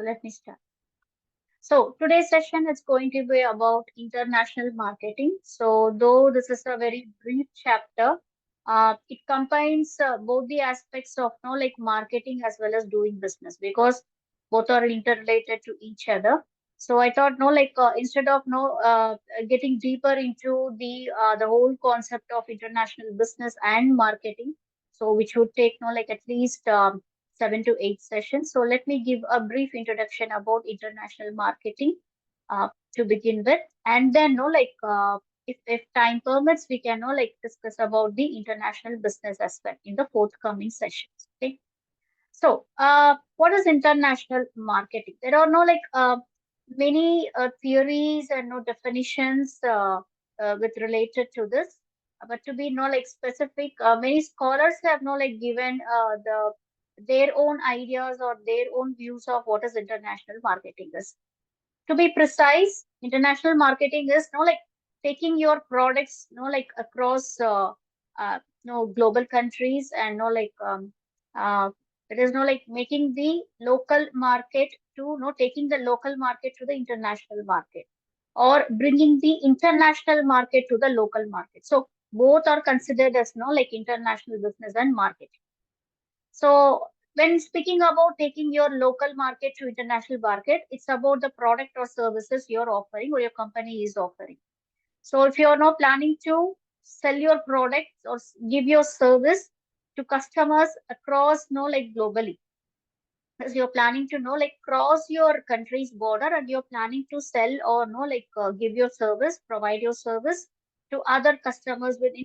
So let me start. So today's session is going to be about international marketing. So though this is a very brief chapter, it combines both the aspects of like marketing as well as doing business because both are interrelated to each other. So I thought instead of getting deeper into the whole concept of international business and marketing, so which would take at least 7 to 8 sessions. So let me give a brief introduction about international marketing to begin with, and then if time permits, we can discuss about the international business aspect in the forthcoming sessions. Okay. So what is international marketing? There are many theories and no definitions with related to this. But to be specific, many scholars have given their own ideas or their own views of what is international marketing is. To be precise, international marketing is taking your products across global countries, and uh, it is making the local market to taking the local market to the international market, or bringing the international market to the local market. So both are considered as international business and marketing. So when speaking about taking your local market to international market, it's about the product or services you're offering or your company is offering. So if you're now planning to sell your products or give your service to customers across globally, as you're planning to cross your country's border, and you're planning to sell or give your service, provide your service to other customers within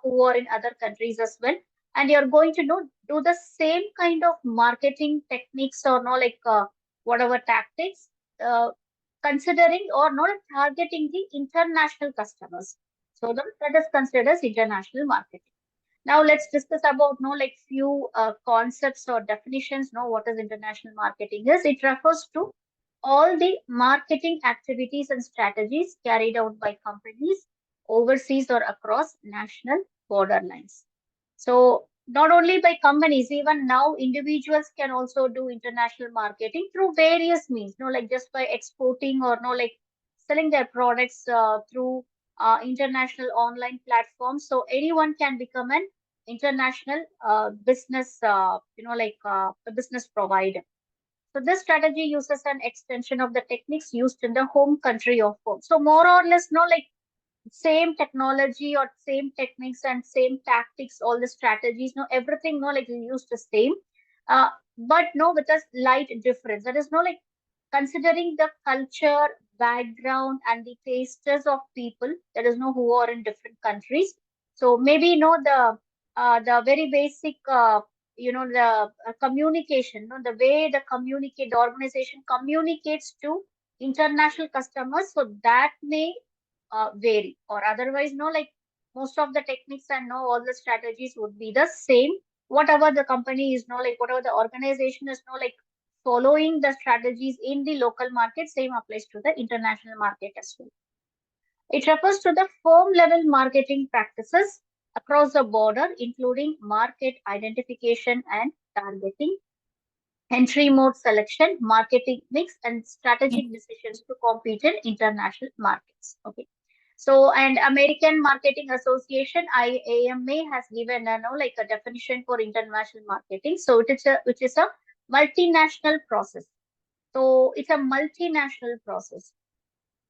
who are in other countries as well, and you're going to do the same kind of marketing techniques or whatever tactics, uh, considering or not targeting the international customers. So that is considered as international marketing. Now let's discuss about few concepts or definitions. What is international marketing is. It refers to all the marketing activities and strategies carried out by companies overseas or across national border lines. So not only by companies, even now individuals can also do international marketing through various means. Like just by exporting or selling their products through international online platforms. So anyone can become an international business, a business provider. So this strategy uses an extension of the techniques used in the home country of home. So more or less, same technology or same techniques and same tactics, all the strategies, everything, used the same, uh, but with a slight difference. That is, considering the culture, background, and the tastes of people, that is, who are in different countries. So maybe, the very basic, the communication, the way the organization communicates to international customers, so that may vary, or otherwise most of the techniques and all the strategies would be the same. Whatever the company is whatever the organization is following the strategies in the local market, same applies to the international market as well. It refers to the firm level marketing practices across the border, including market identification and targeting, entry mode selection, marketing mix, and strategic decisions to compete in international markets. Okay. So, and American Marketing Association (IAMA) has given a definition for international marketing. So which is a multinational process. So it's a multinational process.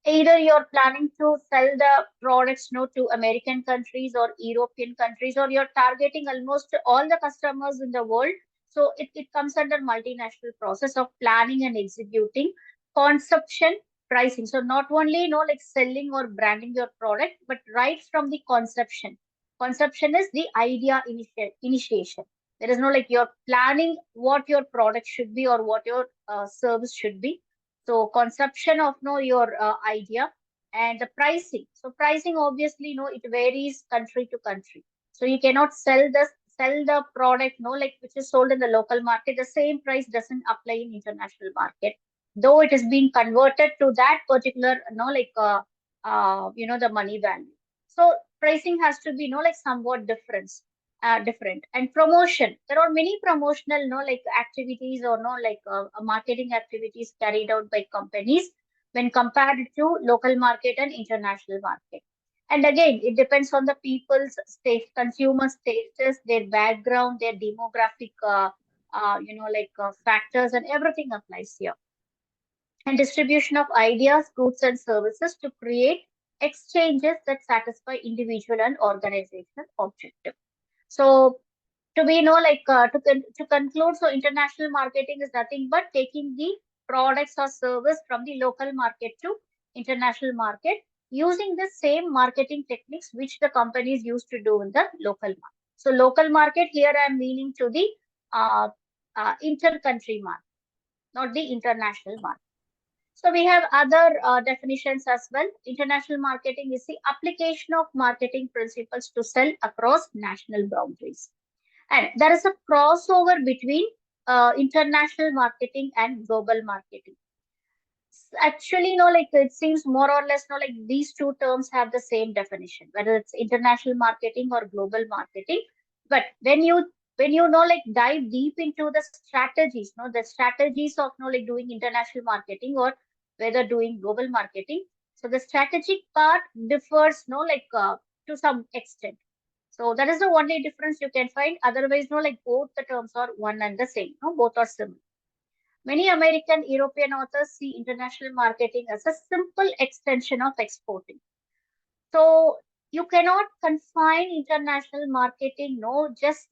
Either you're planning to sell the products to American countries or European countries, or you're targeting almost all the customers in the world. So it comes under multinational process of planning and executing, conception, pricing. So not only selling or branding your product, but right from the conception. Conception is the idea initiation. There is you're planning what your product should be or what your service should be. So conception of your idea, and the pricing. So pricing, obviously it varies country to country. So you cannot sell the product which is sold in the local market. The same price doesn't apply in international market, though it is being converted to that particular the money value. So pricing has to be somewhat different. different. And promotion, there are many promotional no like activities or no like marketing activities carried out by companies when compared to local market and international market. And again, it depends on the people's state, consumer status, their background, their demographic factors, and everything applies here. And distribution of ideas, goods, and services to create exchanges that satisfy individual and organizational objectives. So to be to conclude, so international marketing is nothing but taking the products or service from the local market to international market using the same marketing techniques which the companies used to do in the local market. So local market here I am meaning to the uh, inter-country market, not the international market. So we have other definitions as well. International marketing is the application of marketing principles to sell across national boundaries. And there is a crossover between international marketing and global marketing. Actually, it seems more or less, like these two terms have the same definition, whether it's international marketing or global marketing. But when you like dive deep into the strategies, the strategies of like doing international marketing or whether doing global marketing. So the strategic part differs, to some extent. So that is the only difference you can find. Otherwise, like both the terms are one and the same. No, both are similar. Many American European authors see international marketing as a simple extension of exporting. So you cannot confine international marketing, no, just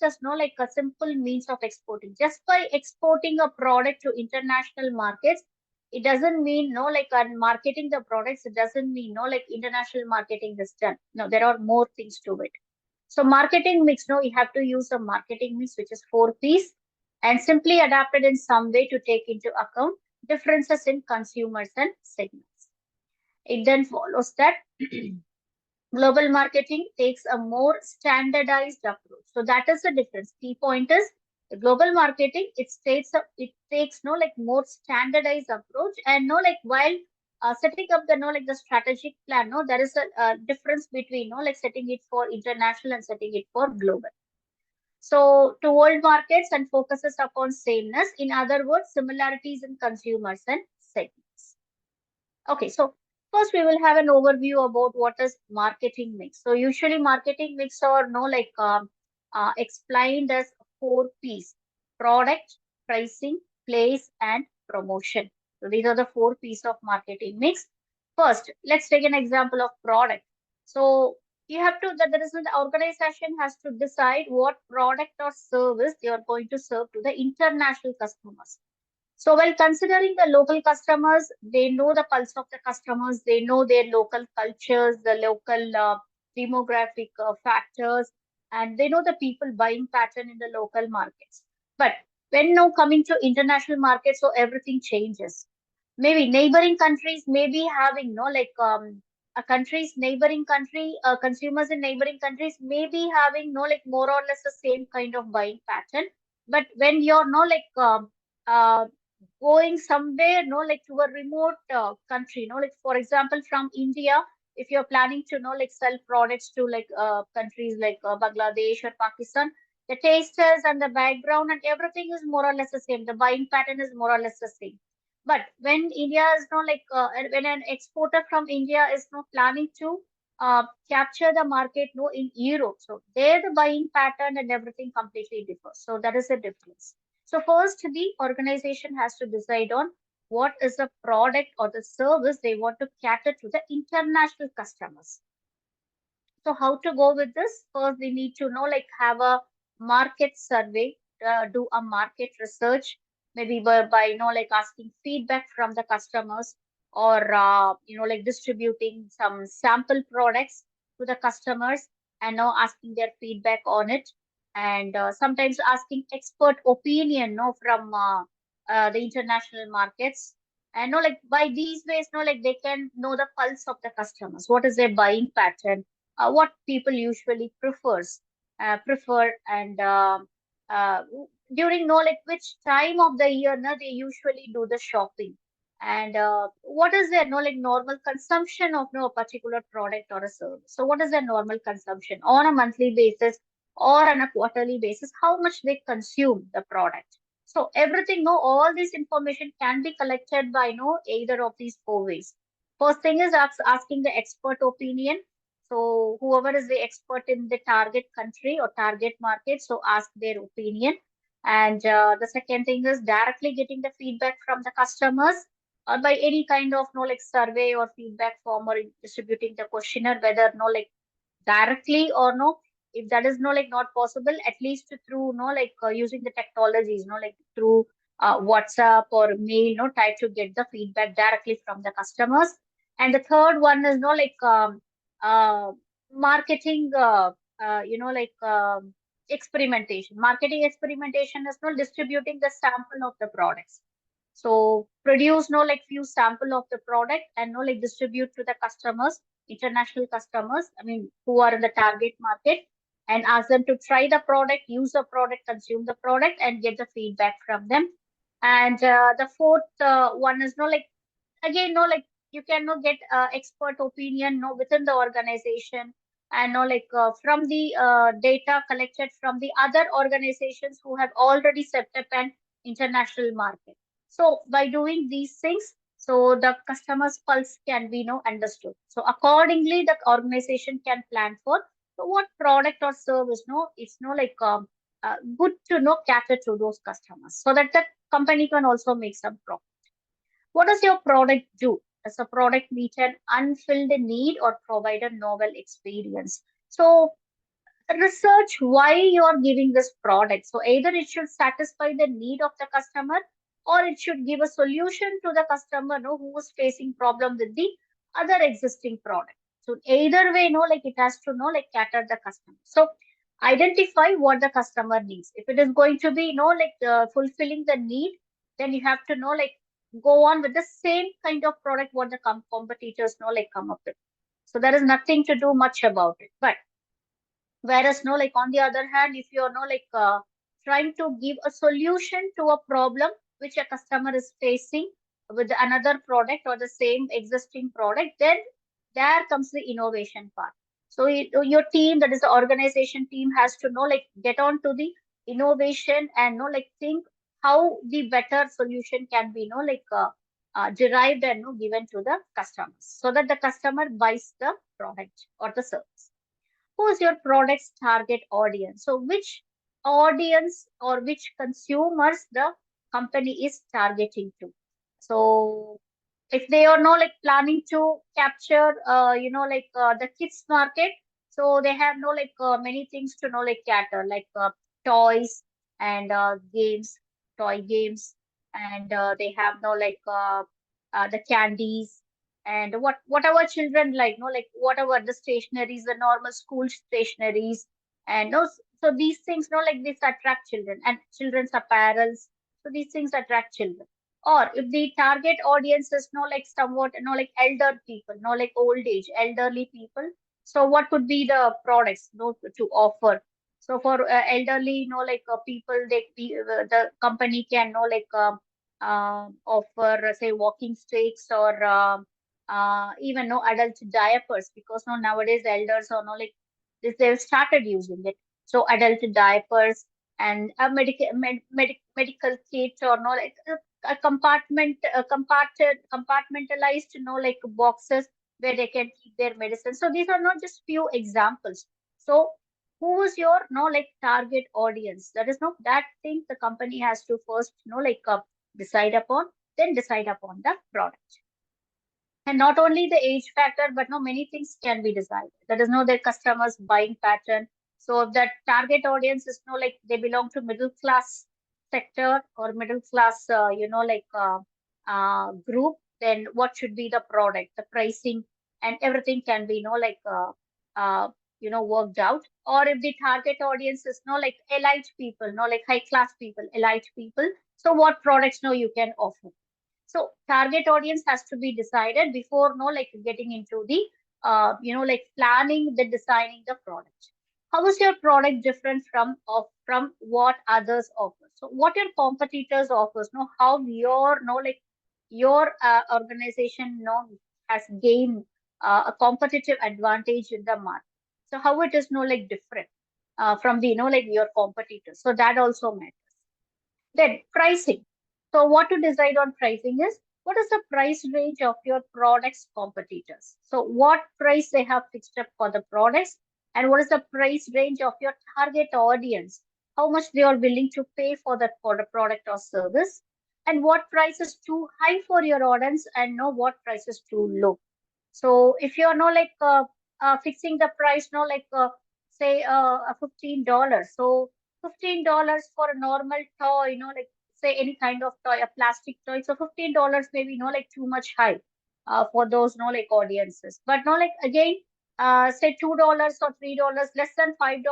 as no like a simple means of exporting. Just by exporting a product to international markets, it doesn't mean no like marketing the products. It doesn't mean no like international marketing is done. No, there are more things to it. So marketing mix, no, you have to use a marketing mix which is four P's and simply adapted in some way to take into account differences in consumers and segments. It then follows that global marketing takes a more standardized approach. So that is the difference. Key point is the global marketing, it takes no like more standardized approach and no like while setting up the no like the strategic plan, no, there is a difference between no like setting it for international and setting it for global. So to world markets and focuses upon sameness, in other words, similarities in consumers and segments. Okay, so first we will have an overview about what is marketing mix. So usually marketing mix are no like explained as four P's: product, pricing, place, and promotion. So these are the four P's of marketing mix. First, let's take an example of product. So you have to that there is an organization has to decide what product or service they are going to serve to the international customers. So while considering the local customers, they know the pulse of the customers, they know their local cultures, the local demographic factors, and they know the people buying pattern in the local markets. But when now coming to international markets, so everything changes. Maybe neighboring countries may be having no like a country's neighboring country consumers in neighboring countries may be having no like more or less the same kind of buying pattern. But when you're no like uh, going somewhere, like to a remote country, like for example, from India, if you're planning to, like sell products to like countries like Bangladesh or Pakistan, the tasters and the background and everything is more or less the same. The buying pattern is more or less the same. But when India is not like, when an exporter from India is not planning to capture the market, no, in Europe, so there the buying pattern and everything completely differs. So that is a difference. So first, the organization has to decide on what is the product or the service they want to cater to the international customers. So how to go with this? First, we need to know, like have a market survey, do a market research, maybe by like asking feedback from the customers or, like distributing some sample products to the customers and now asking their feedback on it. And sometimes asking expert opinion, from the international markets. And like by these ways, like they can know the pulse of the customers. What is their buying pattern? What people usually prefer and uh, during like which time of the year no, they usually do the shopping and what is their no like normal consumption of no a particular product or a service. So what is their normal consumption on a monthly basis or on a quarterly basis, how much they consume the product. So everything, no, all this information can be collected by no either of these four ways. First thing is asking the expert opinion. So whoever is the expert in the target country or target market, so ask their opinion. And the second thing is directly getting the feedback from the customers or by any kind of no like survey or feedback form or distributing the questionnaire, whether no like directly or no, if that is no like not possible, at least through no like using the technologies, no like through WhatsApp or mail, no, try to get the feedback directly from the customers. And the third one is no like uh, marketing like marketing experimentation is no distributing the sample of the products. So produce no like few sample of the product and no like distribute to the customers, international customers, I mean, who are in the target market, and ask them to try the product, use the product, consume the product, and get the feedback from them. And the fourth one is no like again no like you cannot get expert opinion no within the organization, and no like from the data collected from the other organizations who have already set up an international market. So by doing these things, so the customer's pulse can be no understood, so accordingly the organization can plan for so what product or service no it's no like good to know cater to those customers so that the company can also make some profit. What does your product do? Does the product meet an unfilled need or provide a novel experience? So research why you are giving this product. So either it should satisfy the need of the customer or it should give a solution to the customer no, who is facing problem with the other existing product. So either way, no, like it has to know like cater the customer. So identify what the customer needs. If it is going to be no like fulfilling the need, then you have to know like go on with the same kind of product what the competitors know like come up with. So there is nothing to do much about it. But whereas, no, like on the other hand, if you're no like trying to give a solution to a problem which a customer is facing with another product or the same existing product, then there comes the innovation part. So your team, that is the organization team, has to know like get on to the innovation and know like think how the better solution can be no like derived and no given to the customers so that the customer buys the product or the service. Who's your product's target audience? So which audience or which consumers the company is targeting to? So if they are no like planning to capture the kids market, so they have no like many things to know like cater like toys and games, toy games, and they have no like the candies and whatever children like no like whatever the stationaries, the normal school stationaries, and those, so these things no like this attract children and children's apparels, so these things attract children. Or if the target audience is no like somewhat no like elder people, no like old age elderly people, so what could be the products no to offer? So for elderly like people, the company can offer say walking sticks or even no adult diapers, because no nowadays elders are no like this, they've started using it. So adult diapers and a medical kit or no like a compartmentalized like boxes where they can keep their medicine. So these are not just few examples. So who is your no like target audience? That is no that thing the company has to first like decide upon, then decide upon the product. And not only the age factor, but no many things can be decided. That is no their customers buying pattern. So if that target audience is no like they belong to middle class sector or middle class group, then what should be the product, the pricing, and everything can be worked out. Or if the target audience is no like elite people, no like high class people, elite people, so what products no you can offer. So target audience has to be decided before no like getting into the like planning the designing the product. How is your product different from what others offer? So what your competitors offers, no how your no like your organization no has gained a competitive advantage in the market. So how it is no like different. from the, like your competitors. So that also matters. Then pricing. So what to decide on pricing is what is the price range of your products competitors. So what price they have fixed up for the products, and what is the price range of your target audience, how much they are willing to pay for the product or service, and what price is too high for your audience, and know what price is too low. So if you're like fixing the price, like say $15. So $15 for a normal toy, like say any kind of toy, a plastic toy. So $15 maybe like too much high for those like audiences. But like again, say $2 or $3, less than $5,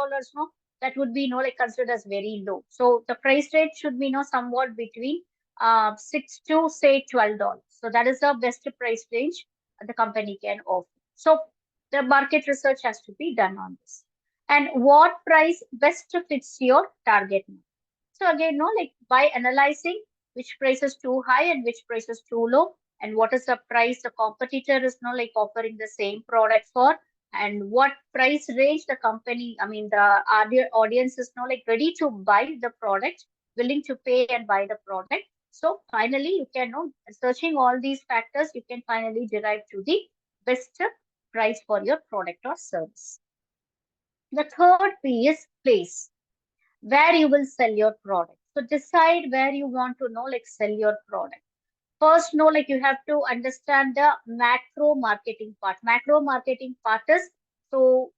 that would be like considered as very low. So the price rate should be somewhat between 6 to say $12. So that is the best price range the company can offer. So the market research has to be done on this. And what price best fits your target market. So again, like by analyzing which price is too high and which price is too low, and what is the price the competitor is like offering the same product for, and what price range the company, I mean the audience is like ready to buy the product, willing to pay and buy the product. So finally, you can know searching all these factors, you can finally derive to the best price for your product or service. The third P is place, where you will sell your product. So decide where you want to know like sell your product. First, like you have to understand the macro marketing part. Macro marketing part is so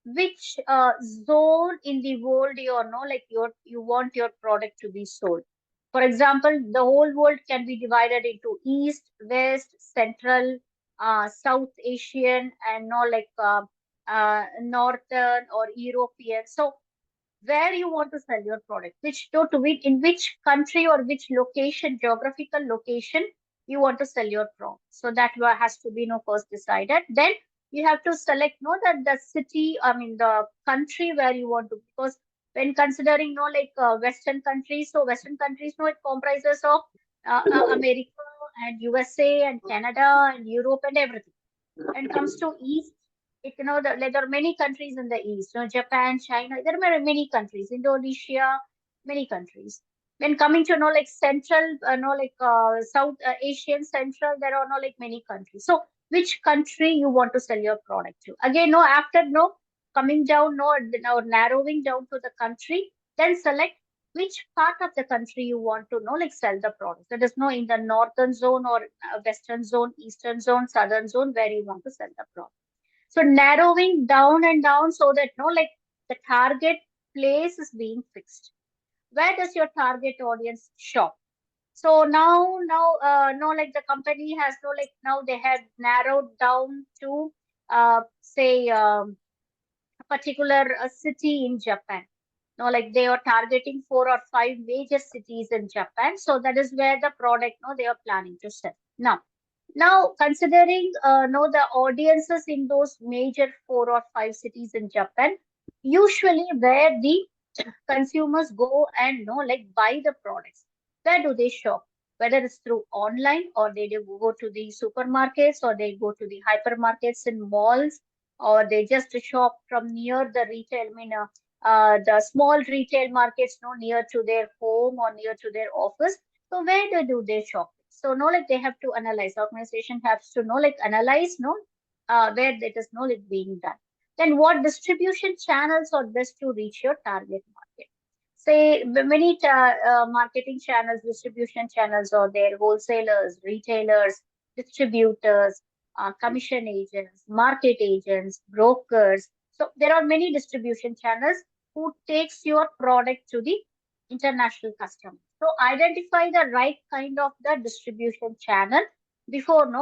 which zone in the world you know like you want your product to be sold. For example, the whole world can be divided into east, west, central, south asian, and like northern or european. So where you want to sell your product, which to which in which country or which location, geographical location you want to sell your product. So that has to be first decided. Then you have to select that the city, I mean the country where you want to, because when considering like Western countries, so Western countries it comprises of America and USA and Canada and Europe and everything. When it comes to East, like there are many countries in the East, Japan, China, there are many countries, Indonesia, many countries. When coming to like Central, like South Asian Central, there are like many countries. So which country you want to sell your product to? Again, after coming down, now narrowing down to the country, then select which part of the country you want to like sell the product. That is in the northern zone or western zone, eastern zone, southern zone, where you want to sell the product. So narrowing down and down so that like the target place is being fixed. Where does your target audience shop? So now like the company has like now they have narrowed down to say a particular city in Japan. No, like they are targeting 4 or 5 major cities in Japan. So that is where the product they are planning to sell. Now considering the audiences in those major 4 or 5 cities in Japan, usually where the consumers go and like buy the products, where do they shop? Whether it's through online, or they do go to the supermarkets, or they go to the hypermarkets in malls, or they just shop from near the retail, I mean the small retail markets near to their home or near to their office. So where do they shop? So like they have to analyze, organization has to like analyze where that is like being done. Then what distribution channels are best to reach your target market? Say many marketing channels, distribution channels are there: wholesalers, retailers, distributors, commission agents, market agents, brokers. So there are many distribution channels who takes your product to the international customer. So identify the right kind of the distribution channel before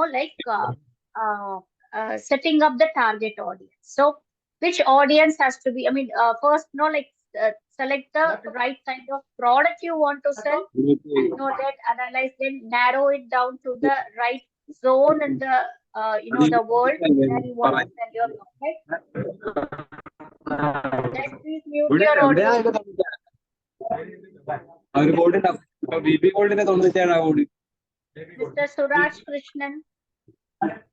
uh, setting up the target audience. So which audience has to be, I mean first like select the right kind of product you want to sell, and that analyze, then narrow it down to the right zone in the the world where you want to sell your product. Guys, please mute your audio. Mr. Suraj Krishnan,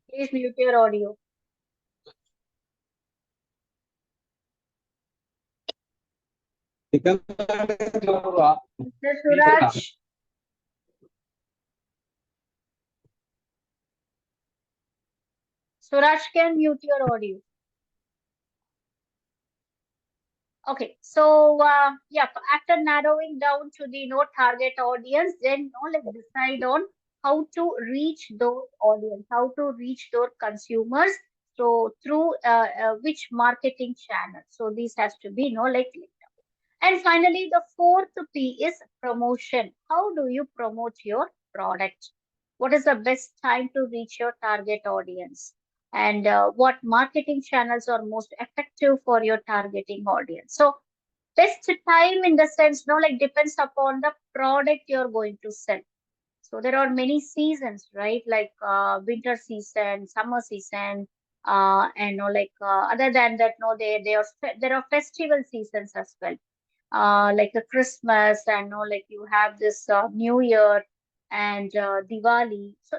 please mute your audio. Mr. Suraj, Suraj can mute your audio. Okay, so yeah, after narrowing down to the target audience, then like decide on how to reach those audience, how to reach those consumers. So through which marketing channel. So this has to be like. And finally, the fourth P is promotion. How do you promote your product? What is the best time to reach your target audience? And what marketing channels are most effective for your targeting audience? So, best time in the sense, like depends upon the product you're going to sell. So there are many seasons, right? Like winter season, summer season, and like other than that, no, there are festival seasons as well, like a Christmas, and like you have this New Year and Diwali. So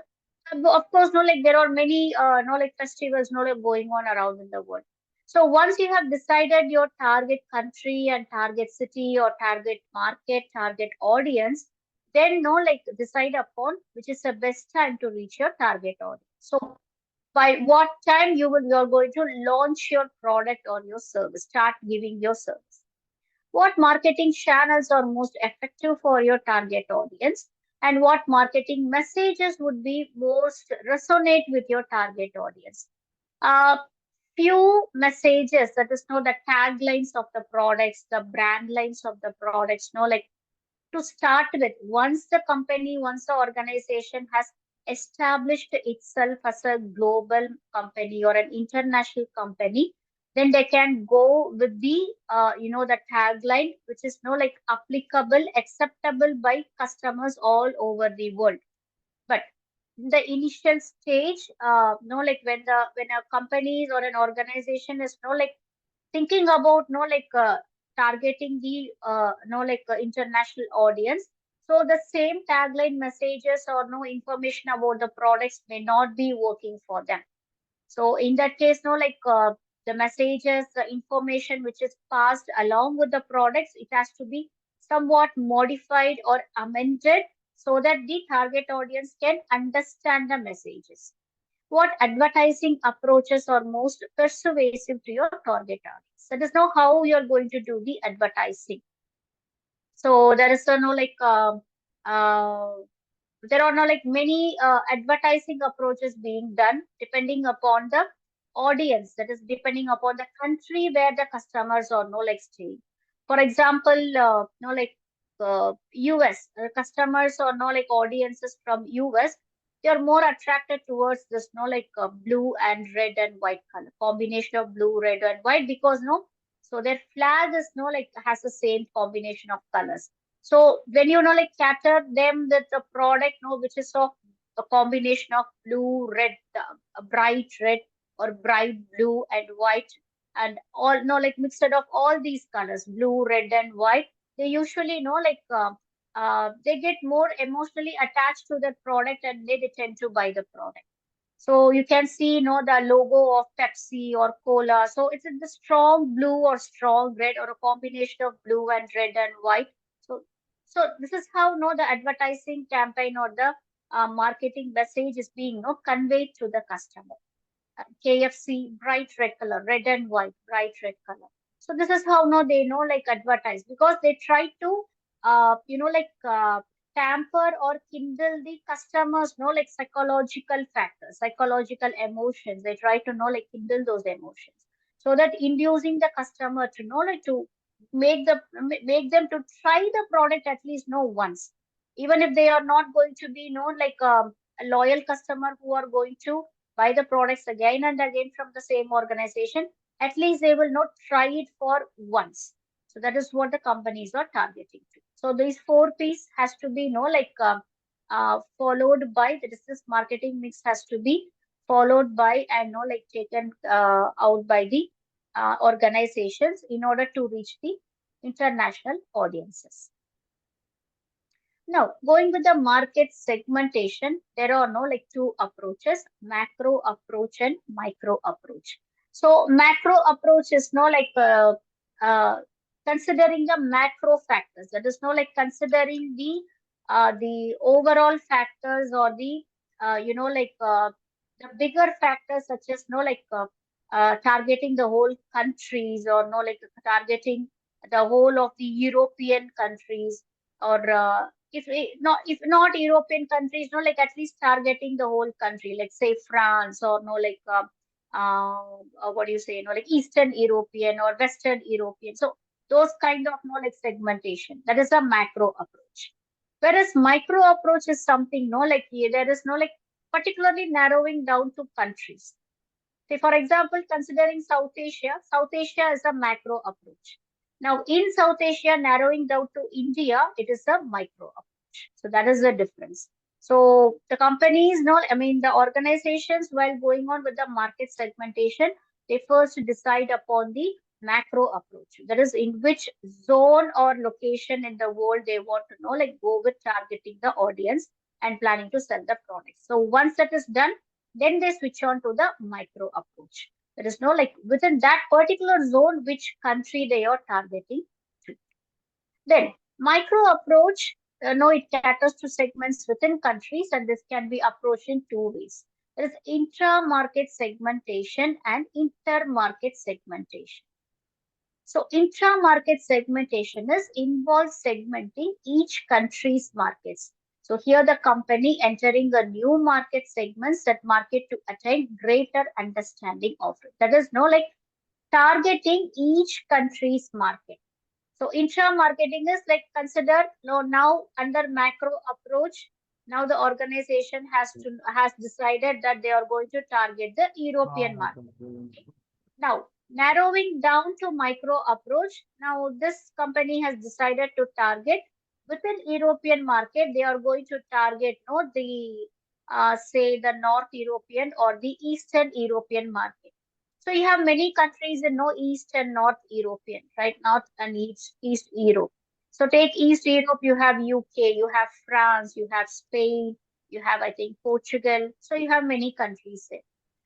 of course, like there are many like festivals like going on around in the world. So once you have decided your target country and target city or target market, target audience, then like decide upon which is the best time to reach your target audience. So by what time you're going to launch your product or your service, start giving your service. What marketing channels are most effective for your target audience, and what marketing messages would be most resonate with your target audience. Few messages, that is the taglines of the products, the brand lines of the products, like to start with, once the organization has established itself as a global company or an international company, then they can go with the the tagline, which is like applicable, acceptable by customers all over the world. But the initial stage, like when a company or an organization is like thinking about like targeting the like international audience, so the same tagline messages or no information about the products may not be working for them. So in that case, like the messages, the information which is passed along with the products, it has to be somewhat modified or amended so that the target audience can understand the messages. What advertising approaches are most persuasive to your target audience? That is now how you're going to do the advertising. So there is no like uh, there are no like many advertising approaches being done depending upon the audience, that is depending upon the country where the customers are no like staying. For example, no like US customers or no like audiences from US, they are more attracted towards this no like blue and red and white color combination of blue, red and white, because no, so their flag is no like has the same combination of colors. So when you know like cater them with the product, which is of a combination of blue, red, bright red or bright blue and white, and all like mixed of all these colors, blue, red, and white, they usually like they get more emotionally attached to the product and they tend to buy the product. So you can see, the logo of Pepsi or Cola. So it's in the strong blue or strong red or a combination of blue and red and white. So, so this is how, the advertising campaign or the marketing message is being, conveyed to the customer. KFC, bright red color, red and white, bright red color. So this is how no they know like advertise, because they try to like tamper or kindle the customers like psychological factors, psychological emotions. They try to know like kindle those emotions, so that inducing the customer to know like to make them to try the product at least once, even if they are not going to be like a loyal customer who are going to buy the products again and again from the same organization. At least they will not try it for once. So that is what the companies are targeting to. So these four P's has to be like followed by this marketing mix has to be followed by and like taken out by the organizations in order to reach the international audiences. Now, going with the market segmentation, there are no like two approaches, macro approach and micro approach. So macro approach is no like uh, considering the macro factors. That is no like considering the overall factors or the the bigger factors such as no like targeting the whole countries or no like targeting the whole of the European countries or if not European countries, no like at least targeting the whole country, like say France or no like what do you say, no like Eastern European or Western European. So those kind of no like segmentation. That is a macro approach. Whereas micro approach is something no like there is no like particularly narrowing down to countries. Say, for example, considering South Asia is a macro approach. Now, in South Asia, narrowing down to India, it is a micro approach. So that is the difference. So the companies, no, I mean the organizations, while going on with the market segmentation, they first decide upon the macro approach. That is in which zone or location in the world they want to know, like go with targeting the audience and planning to sell the product. So once that is done, then they switch on to the micro approach. There is no like within that particular zone which country they are targeting to. Then micro approach, no, it caters to segments within countries, and this can be approached in two ways. There is intra-market segmentation and inter-market segmentation. So intra-market segmentation is involves segmenting each country's markets. So here the company entering a new market segments that market to attain greater understanding of it. That is no like targeting each country's market. So intra-marketing is like consider no now under macro approach. Now the organization has decided that they are going to target the European market. Now, narrowing down to micro approach. Now, this company has decided to target within European market. They are going to target no the say the North European or the Eastern European market. So you have many countries in no East and North European, right? North and East Europe. So take East Europe, you have UK, you have France, you have Spain, you have I think Portugal. So you have many countries there.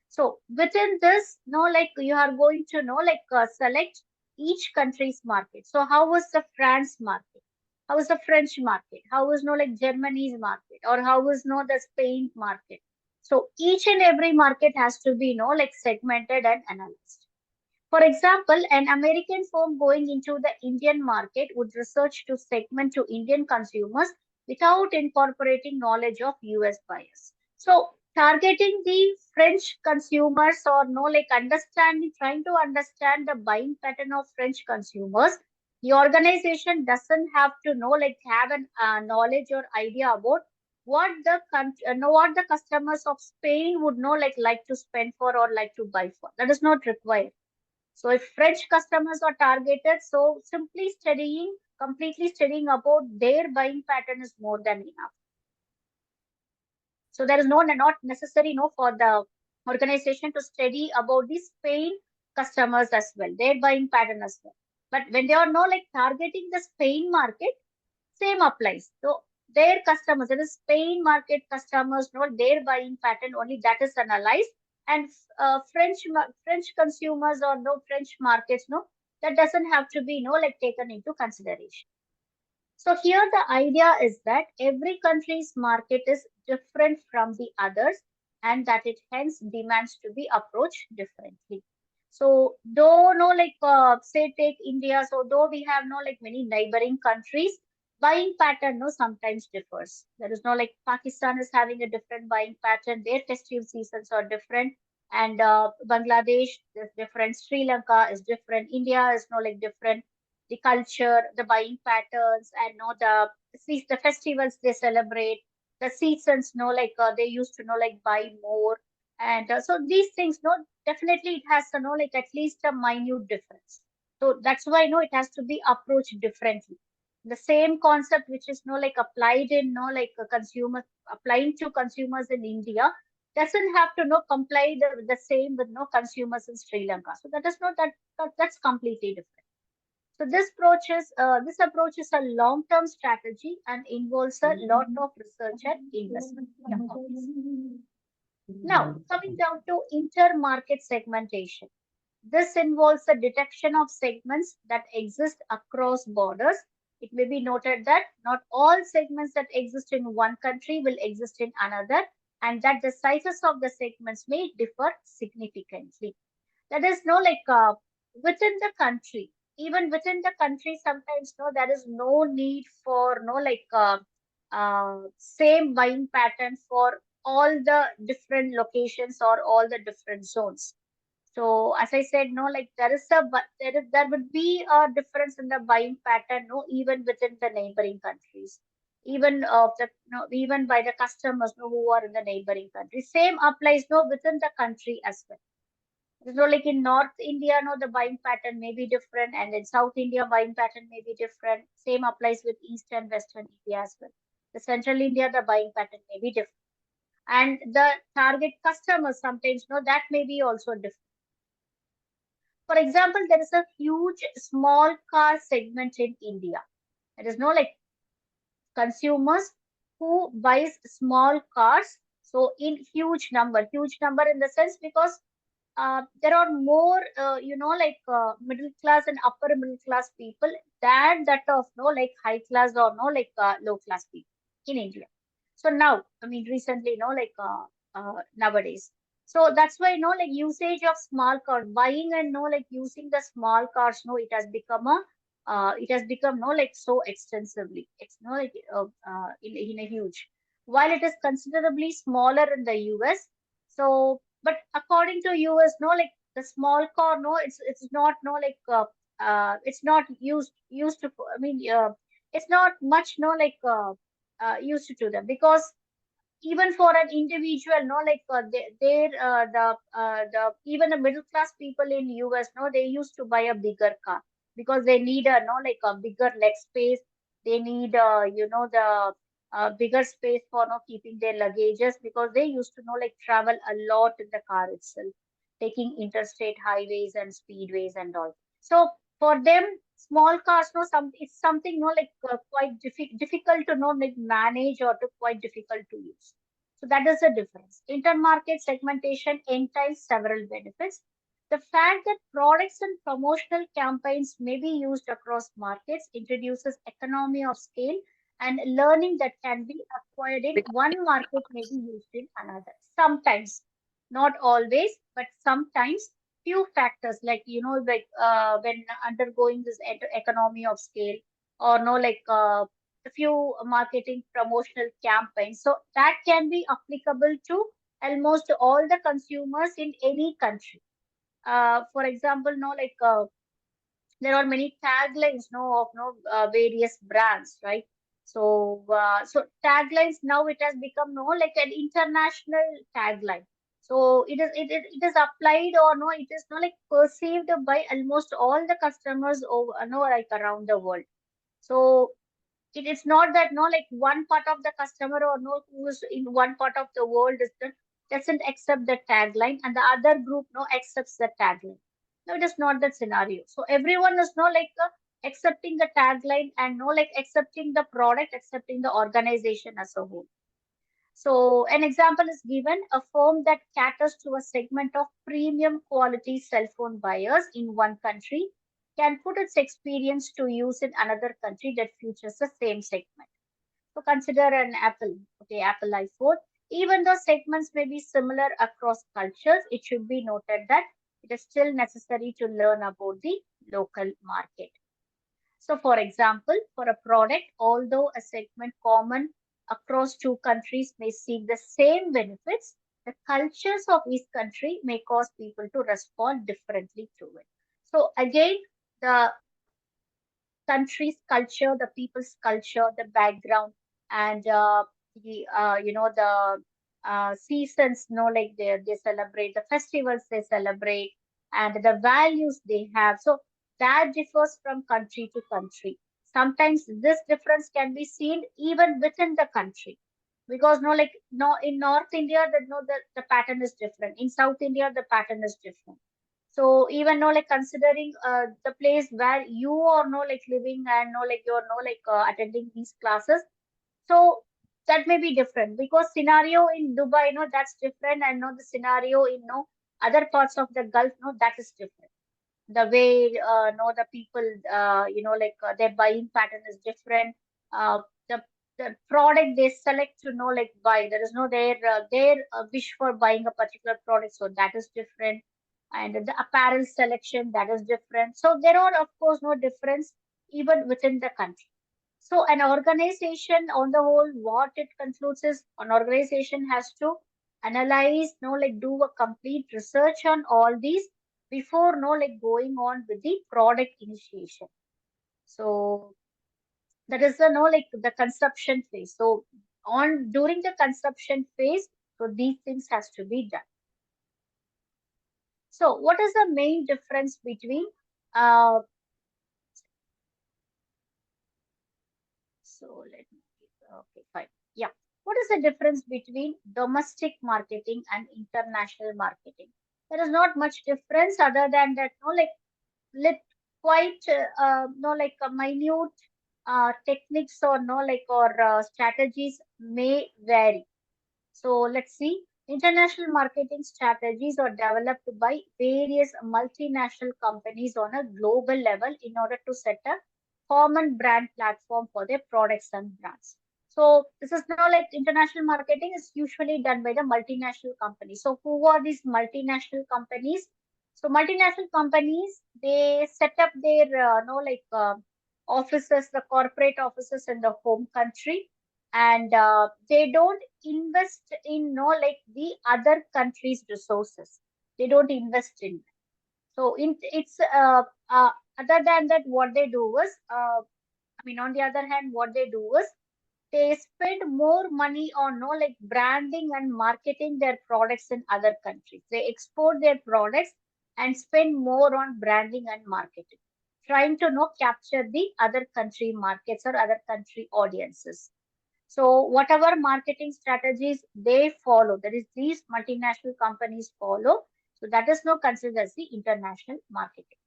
So within this, no, like you are going to know, like select each country's market. So how was the France market? How is the French market? How is no like Germany's market? Or how is no the Spain market? So each and every market has to be no like segmented and analyzed. For example, an American firm going into the Indian market would research to segment to Indian consumers without incorporating knowledge of US buyers. So targeting the French consumers or no like understanding, trying to understand the buying pattern of French consumers, the organization doesn't have to know like have an knowledge or idea about what the know what the customers of Spain would know like to spend for or like to buy for. That is not required. So if French customers are targeted, so simply studying, completely studying about their buying pattern is more than enough. So there is no not necessary no for the organization to study about the Spain customers as well, their buying pattern as well. But when they are no like targeting the Spain market, same applies. So their customers, that is Spain market customers, know their buying pattern only that is analyzed, and French consumers or no French markets, no that doesn't have to be no like taken into consideration. So here the idea is that every country's market is different from the others and that it hence demands to be approached differently. So though no like say take India, so though we have no like many neighboring countries, buying pattern no sometimes differs. There is no like Pakistan is having a different buying pattern, their festive seasons are different, and Bangladesh is different, Sri Lanka is different, India is no like different, the culture, the buying patterns, and know the festivals they celebrate, the seasons, know like they used to know like buy more, and so these things, no, definitely it has to know like at least a minute difference. So that's why no, it has to be approached differently. The same concept which is no like applied in no like a consumer applying to consumers in India doesn't have to no comply the same with no consumers in Sri Lanka. So that is not that's completely different. So this approach is a long-term strategy and involves a lot of research and investment. Yeah, obviously. Now, coming down to inter-market segmentation. This involves the detection of segments that exist across borders. It may be noted that not all segments that exist in one country will exist in another, and that the sizes of the segments may differ significantly. That is no like within the country, even within the country, sometimes no, there is no need for no like same buying pattern for all the different locations or all the different zones. So as I said, no, like there would be a difference in the buying pattern, no, even within the neighboring countries, even of the no, even by the customers no, who are in the neighboring countries. Same applies no within the country as well. So like in North India, no, the buying pattern may be different, and in South India, buying pattern may be different. Same applies with East and Western India as well. The Central India, the buying pattern may be different, and the target customers sometimes, no, that may be also different. For example, there is a huge small car segment in India. There is no like consumers who buys small cars. So in huge number in the sense because there are more, middle class and upper middle class people than that of no like high class or no like low class people in India. So now, I mean, recently, nowadays. So that's why, like usage of small cars, buying and like using the small cars, it has become no like so extensively. It's no like in a huge. While it is considerably smaller in the US, so but according to US, no like the small car, no, it's not no like it's not used to. I mean, it's not much no like used to them because even for an individual, no, like they the even the middle class people in US, no, they used to buy a bigger car because they need a no like a bigger leg space. They need the bigger space for no keeping their luggages because they used to know like travel a lot in the car itself, taking interstate highways and speedways and all. So for them, small cars, no, it's something no like quite difficult to know like manage or to quite difficult to use. So that is the difference. Intermarket segmentation entails several benefits. The fact that products and promotional campaigns may be used across markets introduces economy of scale, and learning that can be acquired in one market may be used in another. Sometimes, not always, but sometimes few factors like like when undergoing this economy of scale or no like a few marketing promotional campaigns. So that can be applicable to almost all the consumers in any country. For example, no, like there are many taglines, no, of no various brands, right? So taglines now it has become no like an international tagline. So it is applied or no, it is no like perceived by almost all the customers over no like around the world. So it is not that no like one part of the customer or no who's in one part of the world doesn't accept the tagline and the other group no accepts the tagline. No, it is not that scenario. So everyone is no like accepting the tagline and no like accepting the product, accepting the organization as a whole. So an example is given: a firm that caters to a segment of premium quality cell phone buyers in one country can put its experience to use in another country that features the same segment. So consider an Apple, okay, Apple iPhone. Even though segments may be similar across cultures, it should be noted that it is still necessary to learn about the local market. So, for example, for a product, although a segment common across two countries may seek the same benefits, the cultures of each country may cause people to respond differently to it. So, again, the country's culture, the people's culture, the background, and the seasons. Like they celebrate the festivals they celebrate, and the values they have. So that differs from country to country. Sometimes this difference can be seen even within the country. Because no, like no, in North India, the pattern is different. In South India, the pattern is different. So even no like considering the place where you are no like living and no like you're no like attending these classes, so that may be different because scenario in Dubai, that's different, and no the scenario in no other parts of the Gulf, no, that is different. the way the people their buying pattern is different. The product they select to buy, there is no their wish for buying a particular product, so that is different. And the apparel selection, that is different. So there are of course no difference even within the country. So an organization on the whole, what it concludes is an organization has to analyze, do a complete research on all these before, going on with the product initiation. So that is the, the conception phase. So on during the conception phase, so these things has to be done. So what is the main difference between, uh, so let me, okay, fine. Yeah. What is the difference between domestic marketing and international marketing? There is not much difference other than that, lit, quite, a minute techniques or strategies may vary. So let's see. International marketing strategies are developed by various multinational companies on a global level in order to set a common brand platform for their products and brands. So this is now like international marketing is usually done by the multinational companies. So who are these multinational companies? So multinational companies, they set up their offices, the corporate offices in the home country, and they don't invest in the other country's resources. They don't invest in. So it's other than that, what they do is, I mean, on the other hand, what they do is they spend more money on branding and marketing their products in other countries. They export their products and spend more on branding and marketing, trying to capture the other country markets or other country audiences. So whatever marketing strategies they follow, that is these multinational companies follow, so that is now considered as the international marketing.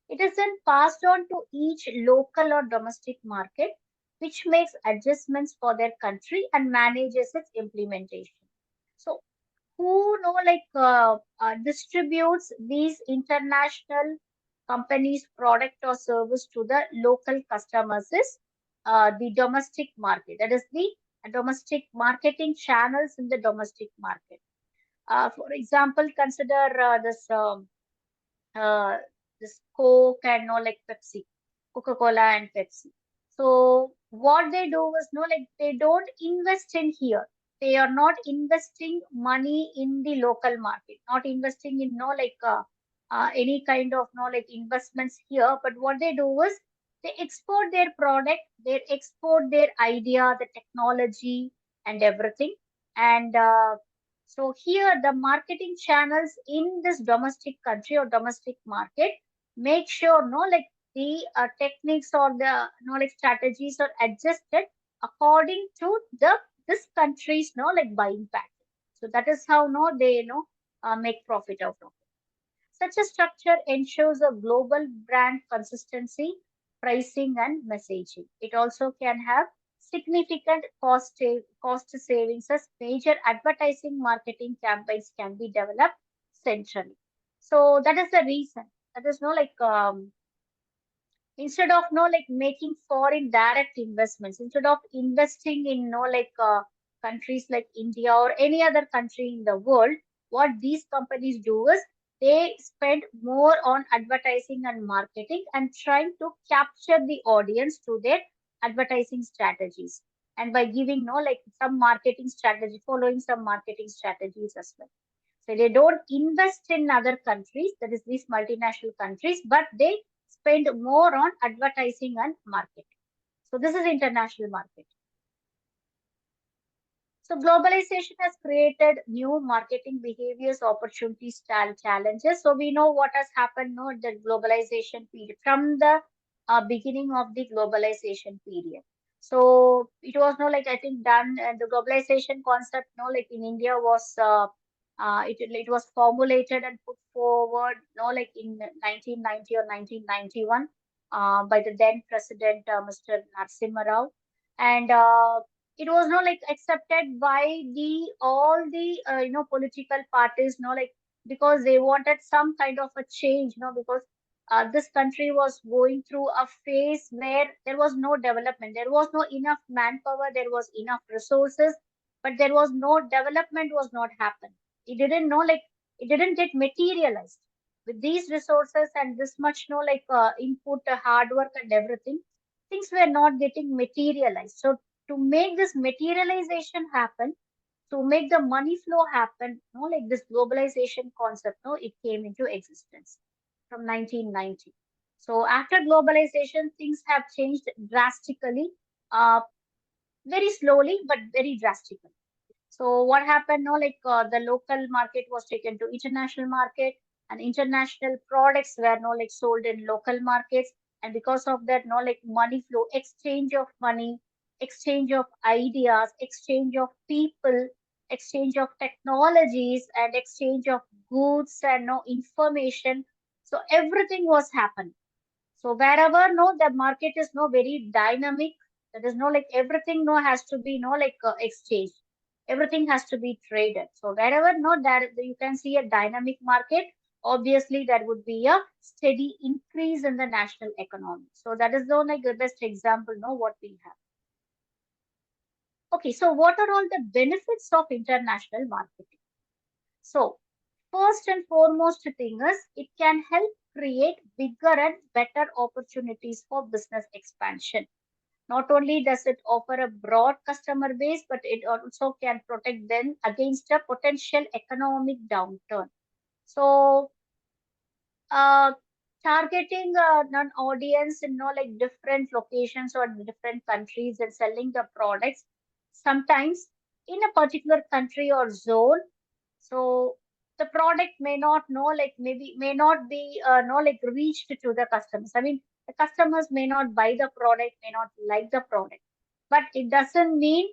It is then passed on to each local or domestic market, which makes adjustments for their country and manages its implementation. So who distributes these international companies' product or service to the local customers is the domestic market. That is the domestic marketing channels in the domestic market. For example, consider uh, this Coke and Pepsi, Coca-Cola and Pepsi. So what they do is they don't invest in here. They are not investing money in the local market, not investing in any kind of investments here. But what they do is they export their product, they export their idea, the technology and everything. And so here the marketing channels in this domestic country or domestic market make sure the techniques or the strategies are adjusted according to the this country's buying pattern. So that is how they make profit out of it. Such a structure ensures a global brand consistency, pricing, and messaging. It also can have significant cost savings as major advertising marketing campaigns can be developed centrally. So that is the reason. That is instead of making foreign direct investments, instead of investing in countries like India or any other country in the world, what these companies do is they spend more on advertising and marketing and trying to capture the audience through their advertising strategies, and by giving some marketing strategy, following some marketing strategies as well. So they don't invest in other countries, that is these multinational countries, but they spend more on advertising and marketing. So this is international market. So globalization has created new marketing behaviors, opportunities, style challenges. So we know what has happened, no, the globalization period from the beginning of the globalization period. So it was no I think done, and the globalization concept in India was it was formulated and put forward in 1990 or 1991 by the then president Mr. Narasimha Rao, and it was not accepted by the all the political parties, because they wanted some kind of a change, because this country was going through a phase where there was no development. There was no enough manpower. There was enough resources, but there was no development was not happen. It didn't know like it didn't get materialized with these resources and this much no like input, hard work and everything. Things were not getting materialized. So to make this materialization happen, to make the money flow happen, like this globalization concept, it came into existence from 1990. So after globalization, things have changed drastically, uh, very slowly, but very drastically. So what happened? No, like the local market was taken to international market, and international products were no like sold in local markets. And because of that, no like money flow, exchange of money, exchange of ideas, exchange of people, exchange of technologies, and exchange of goods and no information. So everything was happening. So wherever no the market is no very dynamic, that is no like everything no has to be no like exchange. Everything has to be traded. So wherever no that you can see a dynamic market, obviously there would be a steady increase in the national economy. So that is the like the best example no what we have. Okay, so what are all the benefits of international marketing? So first and foremost thing is it can help create bigger and better opportunities for business expansion. Not only does it offer a broad customer base, but it also can protect them against a potential economic downturn. So, uh, targeting an audience in like different locations or different countries and selling the products, sometimes in a particular country or zone, so the product may not know, like maybe may not be know like reached to the customers. I mean, the customers may not buy the product, may not like the product, but it doesn't mean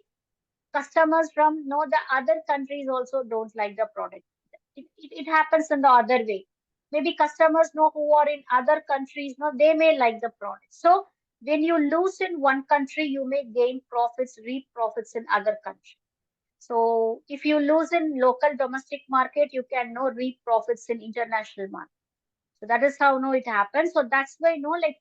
customers from no the other countries also don't like the product. It happens in the other way. Maybe customers know who are in other countries, no, they may like the product. So when you lose in one country, you may gain profits, reap profits in other countries. So if you lose in local domestic market, you can no reap profits in international market. So that is how no it happens. So that's why no like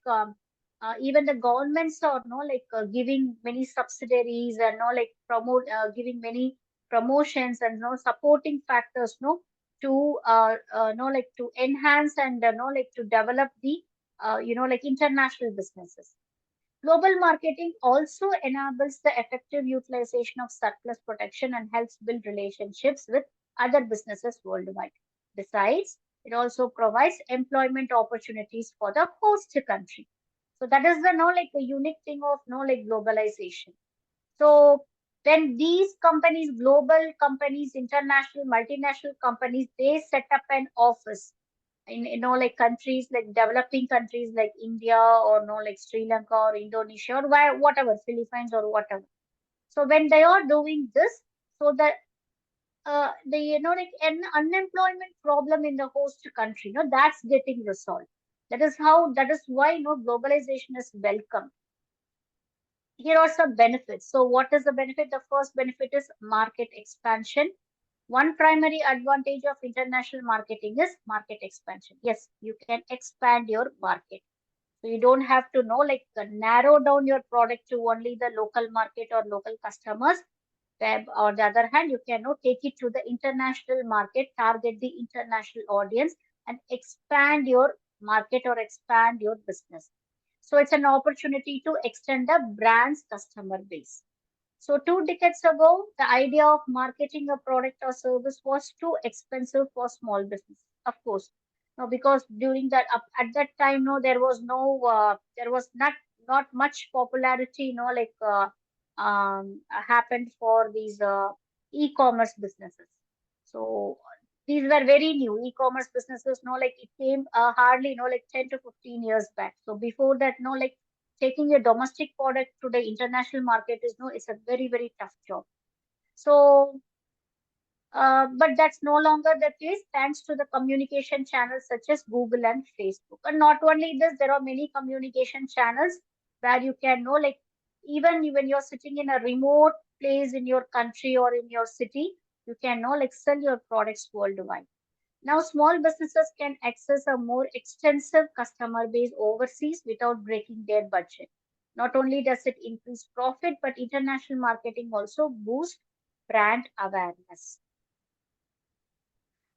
even the governments are no like giving many subsidiaries and no like promote giving many promotions and no supporting factors no to no like to enhance and no like to develop the like international businesses. Global marketing also enables the effective utilization of surplus protection and helps build relationships with other businesses worldwide. Besides, it also provides employment opportunities for the host country. So that is the no like the unique thing of no like globalization. So when these companies, global companies, international, multinational companies, they set up an office in like countries like developing countries like India or no like Sri Lanka or Indonesia or whatever Philippines or whatever. So when they are doing this, so the like an unemployment problem in the host country, that's getting resolved. That is why globalization is welcome. Here are some benefits. So what is the benefit? The first benefit is market expansion. One primary advantage of international marketing is market expansion. Yes, you can expand your market. So you don't have to know like narrow down your product to only the local market or local customers. Web or the other hand, you can take it to the international market, target the international audience, and expand your market or expand your business. So it's an opportunity to extend the brand's customer base. So 2 decades ago, the idea of marketing a product or service was too expensive for small business. Of course, no, because during that at that time, no, there was not much popularity, like happened for these e-commerce businesses. So these were very new e-commerce businesses. No, like it came hardly, like 10 to 15 years back. So before that, no, like taking a domestic product to the international market is no, it's a very tough job. So, but that's no longer the case thanks to the communication channels such as Google and Facebook. And not only this, there are many communication channels where you can know, like even when you're sitting in a remote place in your country or in your city, you can know like sell your products worldwide. Now, small businesses can access a more extensive customer base overseas without breaking their budget. Not only does it increase profit, but international marketing also boosts brand awareness.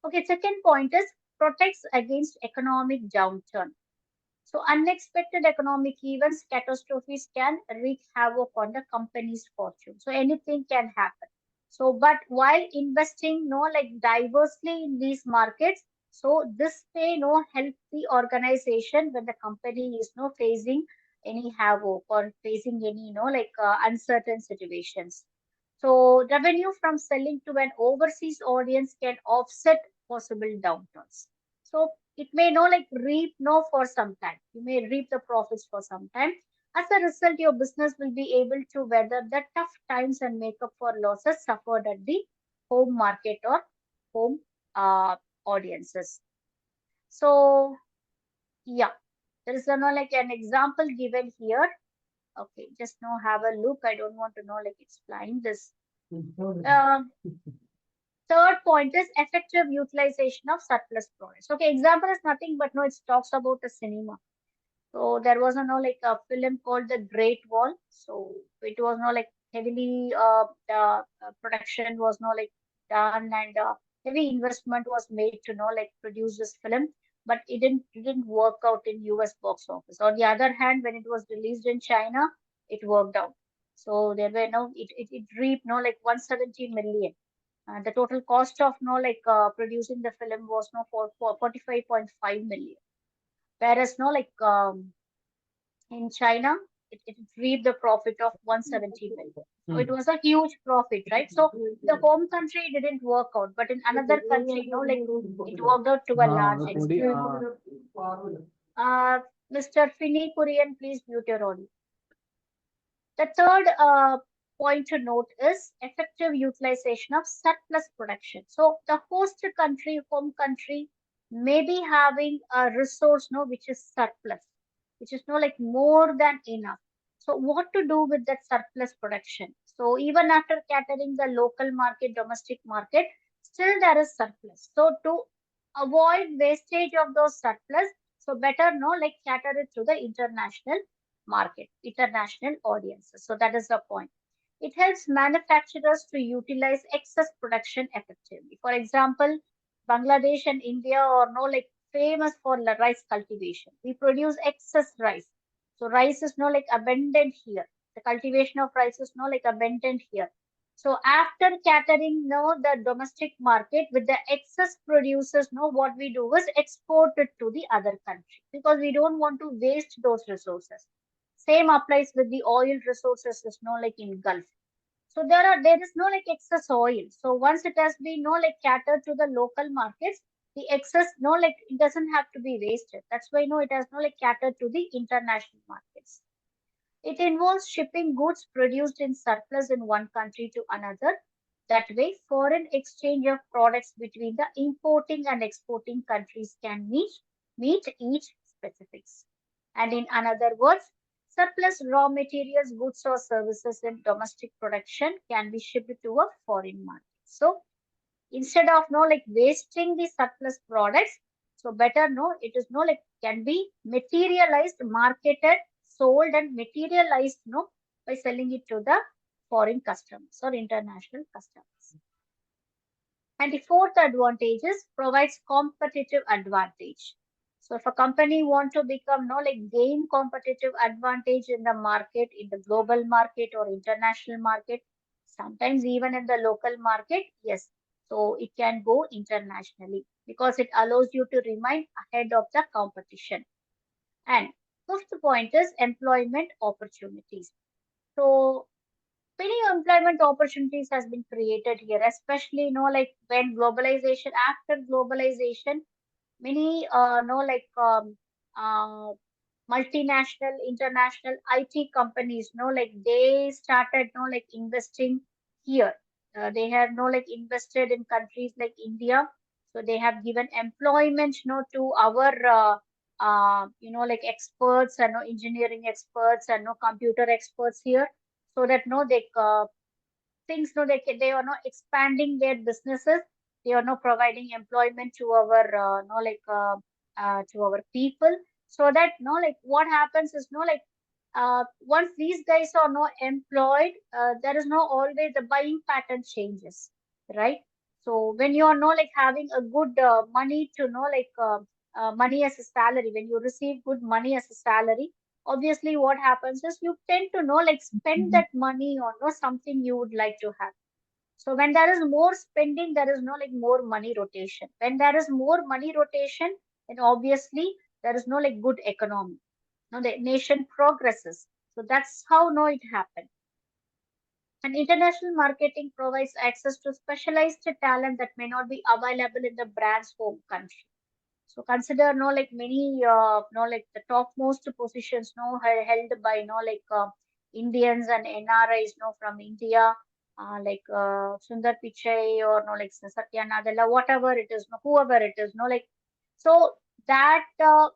Okay, second point is protects against economic downturn. So unexpected economic events, catastrophes can wreak havoc on the company's fortune. So anything can happen. So, but while investing, like diversely in these markets, so this may, help the organization when the company is, facing any havoc or facing any, uncertain situations. So revenue from selling to an overseas audience can offset possible downturns. So it may like reap for some time. You may reap the profits for some time. As a result, your business will be able to weather the tough times and make up for losses suffered at the home market or home audiences. So yeah, there is like an example given here. Okay, just now have a look. I don't want to like explain this. Uh, Third point is effective utilization of surplus products. Okay, example is nothing but it talks about a cinema. So there was like a film called The Great Wall. So it was like heavily the production was like done, and heavy investment was made to like produce this film, but it didn't work out in US box office. On the other hand, when it was released in China, it worked out. So there were it reaped like 170 million. The total cost of producing the film was for 45.5 million. Whereas in China, it reaped the profit of 170 million. So it was a huge profit, right? So the home country didn't work out, but in another country, it worked out to a large extent. Uh, Mr. Finney Kurian, please mute your audio. The third point to note is effective utilization of surplus production. So the host country, home country, may be having a resource, which is surplus, which is like more than enough. So what to do with that surplus production? So even after catering the local market, domestic market, still there is surplus. So to avoid wastage of those surplus, so better like cater it to the international market, international audiences. So that is the point. It helps manufacturers to utilize excess production effectively. For example, Bangladesh and India are like famous for rice cultivation. We produce excess rice. So rice is like abundant here. The cultivation of rice is like abundant here. So after catering the domestic market with the excess producers, what we do is export it to the other country because we don't want to waste those resources. Same applies with the oil resources, like in Gulf. So there is no like excess oil. So once it has been like catered to the local markets, the excess like it doesn't have to be wasted. That's why it has like catered to the international markets. It involves shipping goods produced in surplus in one country to another. That way, foreign exchange of products between the importing and exporting countries can meet each specifics. And in other words, surplus raw materials, goods or services in domestic production can be shipped to a foreign market. So instead of like wasting the surplus products, so better it is like can be materialized, marketed, sold and materialized by selling it to the foreign customers or international customers. And the fourth advantage is provides competitive advantage. So if a company want to become like gain competitive advantage in the market, in the global market or international market, sometimes even in the local market, yes. So it can go internationally because it allows you to remain ahead of the competition. And fifth point is employment opportunities. So many employment opportunities has been created here, especially like when globalization, after globalization, many uh, multinational, international IT companies, like they started, like investing here. They have, like invested in countries like India. So they have given employment, to our, like experts and engineering experts and computer experts here, so that they things they are not expanding their businesses they are not providing employment to our to our people, so that like what happens is once these guys are not employed, there is no always the buying pattern changes, right? So when you are like having a good money to money as a salary, when you receive good money as a salary, obviously what happens is you tend to like spend that money on something you would like to have. So when there is more spending, there is no like more money rotation. When there is more money rotation, then obviously there is no like good economy. No, the nation progresses. So that's how no it happened. And international marketing provides access to specialized talent that may not be available in the brand's home country. So consider like many like the topmost positions held by Indians and NRIs from India, Sundar Pichai or like Satya Nadella, whatever it is, whoever it is, like so that the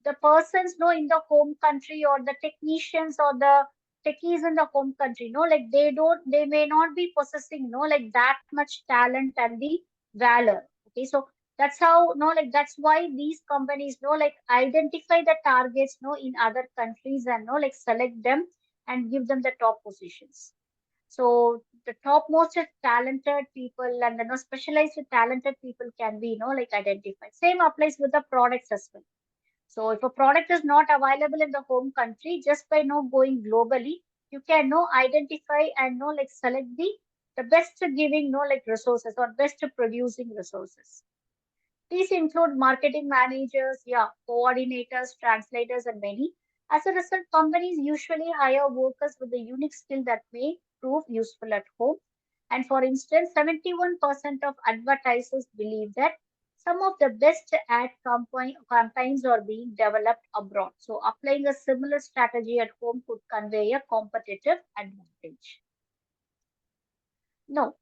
the persons in the home country, or the technicians or the techies in the home country, like they may not be possessing like that much talent and the valor. Okay, so that's how like that's why these companies like identify the targets in other countries, and like select them and give them the top positions. So the topmost talented people and specialized talented people can be like identified. Same applies with the products as well. So if a product is not available in the home country, just by going globally, you can identify and like select the best giving like resources, or best producing resources. These include marketing managers, yeah, coordinators, translators, and many. As a result, companies usually hire workers with a unique skill that may prove useful at home. And for instance, 71% of advertisers believe that some of the best campaigns are being developed abroad. So, applying a similar strategy at home could convey a competitive advantage. No.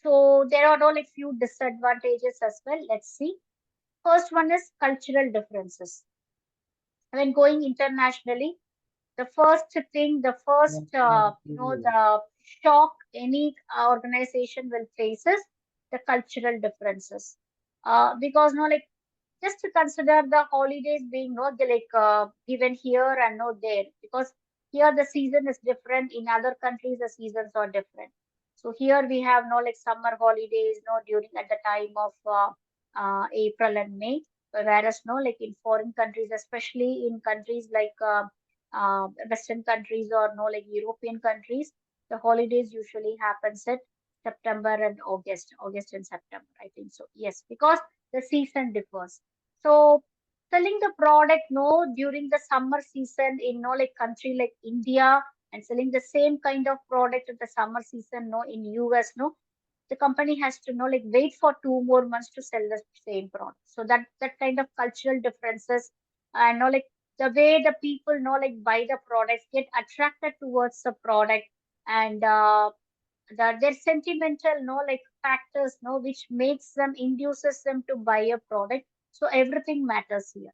So, there are all like few disadvantages as well. Let's see. First one is cultural differences. When going internationally, the first thing, the first, the shock any organization will face is the cultural differences. Because, like, just to consider the holidays being given here and not there, because here the season is different, in other countries the seasons are different. So here we have like summer holidays during at the time of April and May, whereas like in foreign countries, especially in countries like western countries, or like European countries, the holidays usually happens at September and August and September, I think so. Yes, because the season differs. So selling the product during the summer season in like country like India, and selling the same kind of product at the summer season in US, the company has to like wait for 2 more months to sell the same product. So that kind of cultural differences, and like the way the people like buy the products, get attracted towards the product, and their sentimental like factors which makes them, induces them to buy a product. So everything matters here.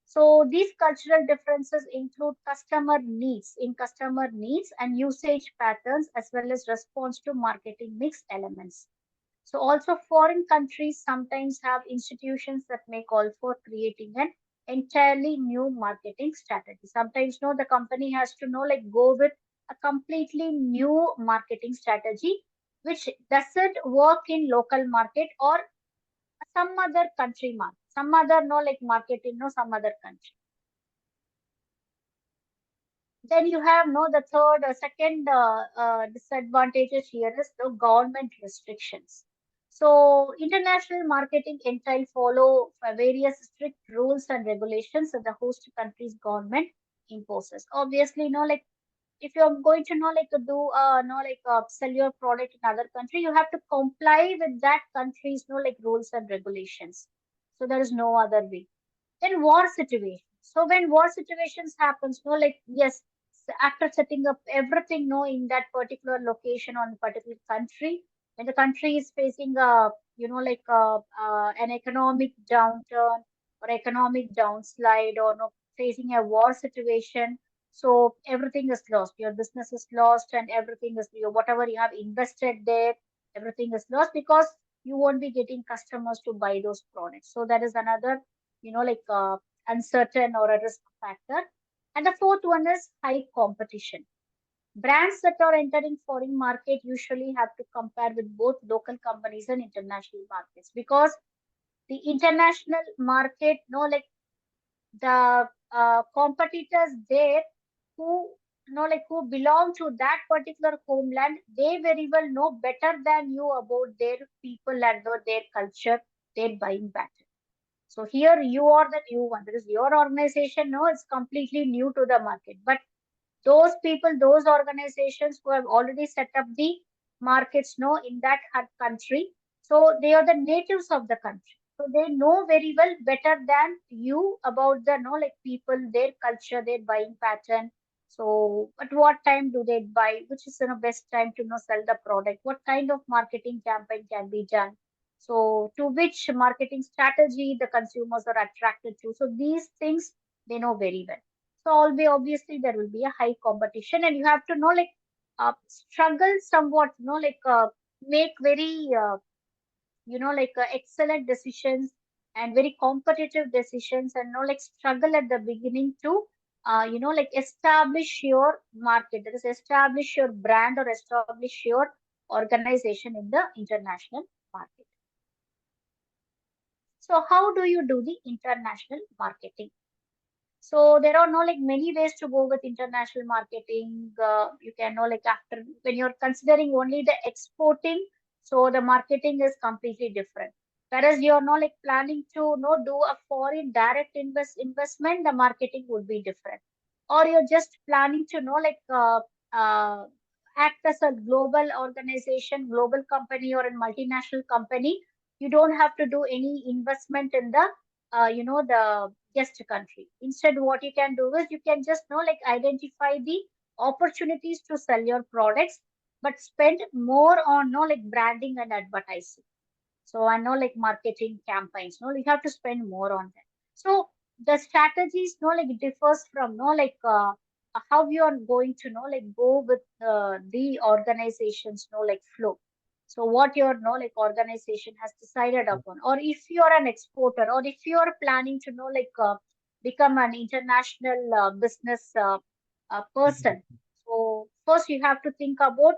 So these cultural differences include customer needs and usage patterns, as well as response to marketing mix elements. So also foreign countries sometimes have institutions that may call for creating an entirely new marketing strategy. Sometimes the company has to like go with a completely new marketing strategy, which doesn't work in local market, or some other country market, some other like market in some other country. Then you have the third, second disadvantages here is the government restrictions. So international marketing entail follow various strict rules and regulations that the host country's government imposes. Obviously, like if you're going to like to do sell your product in other country, you have to comply with that country's like rules and regulations. So there is no other way. Then war situations. So when war situations happens, like yes, after setting up everything, in that particular location on particular country, when the country is facing a, an economic downturn or economic downslide, or facing a war situation, so everything is lost. Your business is lost, and everything is whatever you have invested there. everything is lost because you won't be getting customers to buy those products. So that is another, uncertain or a risk factor. And the fourth one is high competition. Brands that are entering foreign market usually have to compare with both local companies and international markets, because the international market, the competitors there who who belong to that particular homeland, they very well know better than you about their people and their culture, their buying pattern. So here you are the new one. That is your organization. No, it's completely new to the market. But those people, those organizations who have already set up the markets, no, in that country, so they are the natives of the country. So they know very well better than you about the people, their culture, their buying pattern. So at what time do they buy? Which is best time to sell the product? What kind of marketing campaign can be done? So to which marketing strategy the consumers are attracted to? So these things they know very well. So obviously there will be a high competition, and you have to struggle somewhat, make very excellent decisions and very competitive decisions, and struggle at the beginning to establish your market. That is, establish your brand or establish your organization in the international market. So how do you do the international marketing? So there are no many ways to go with international marketing. You can after when you're considering only the exporting, so the marketing is completely different. Whereas you're planning to do a foreign direct investment, the marketing would be different. Or you're just planning to uh, act as a global organization, global company, or a multinational company. You don't have to do any investment in the the guest country. Instead, what you can do is you can just identify the opportunities to sell your products, but spend more on branding and advertising. So I know marketing campaigns, you have to spend more on that. So the strategies it differs from how you are going to go with the organization's flow. So what your organization has decided upon, or if you are an exporter, or if you are planning to become an international business person. So first you have to think about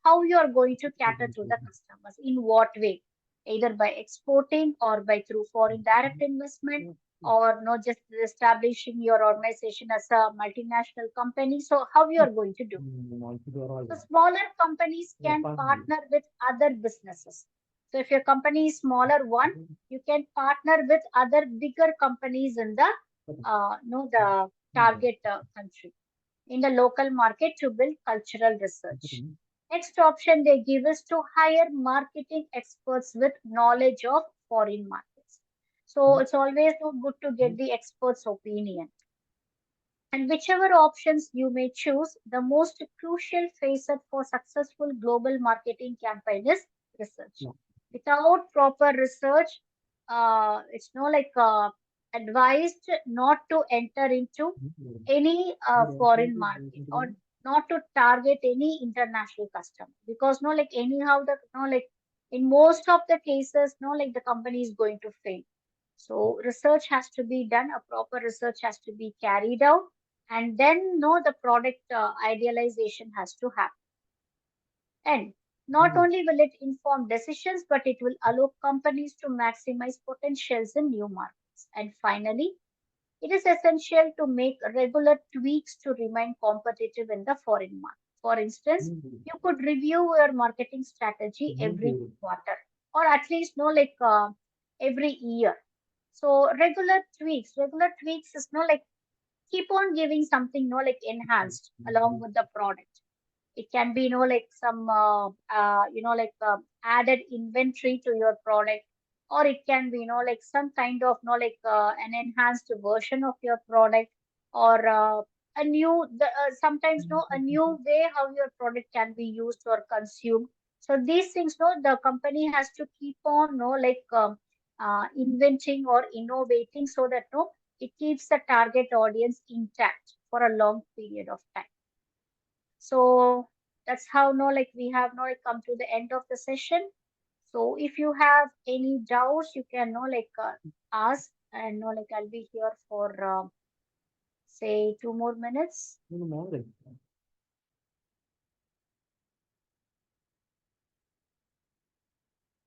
how you are going to cater to the customers, in what way, either by exporting or by through foreign direct investment, or not just establishing your organization as a multinational company. So how you are going to do? So smaller companies can partner with other businesses. So if your company is smaller one, you can partner with other bigger companies in the the target country, in the local market, to build cultural research. Next option they give is to hire marketing experts with knowledge of foreign markets. So it's always good to get the expert's opinion. And whichever options you may choose, the most crucial facet for successful global marketing campaign is research. Without proper research, it's no advised not to enter into any foreign market, or not to target any international customer, because anyhow the in most of the cases the company is going to fail. So research has to be done, a proper research has to be carried out, and then the product idealization has to happen. And not only will it inform decisions, but it will allow companies to maximize potentials in new markets. And finally, it is essential to make regular tweaks to remain competitive in the foreign market. For instance, you could review your marketing strategy every quarter, or at least every year. So regular tweaks is keep on giving something enhanced along with the product. It can be some added inventory to your product, or it can be some kind of an enhanced version of your product, or sometimes a new way how your product can be used or consumed. So these things the company has to keep on inventing or innovating, so that it keeps the target audience intact for a long period of time. So that's how no like we have no like come to the end of the session. So if you have any doubts, you can no like ask, and no like I'll be here for say 2 more minutes.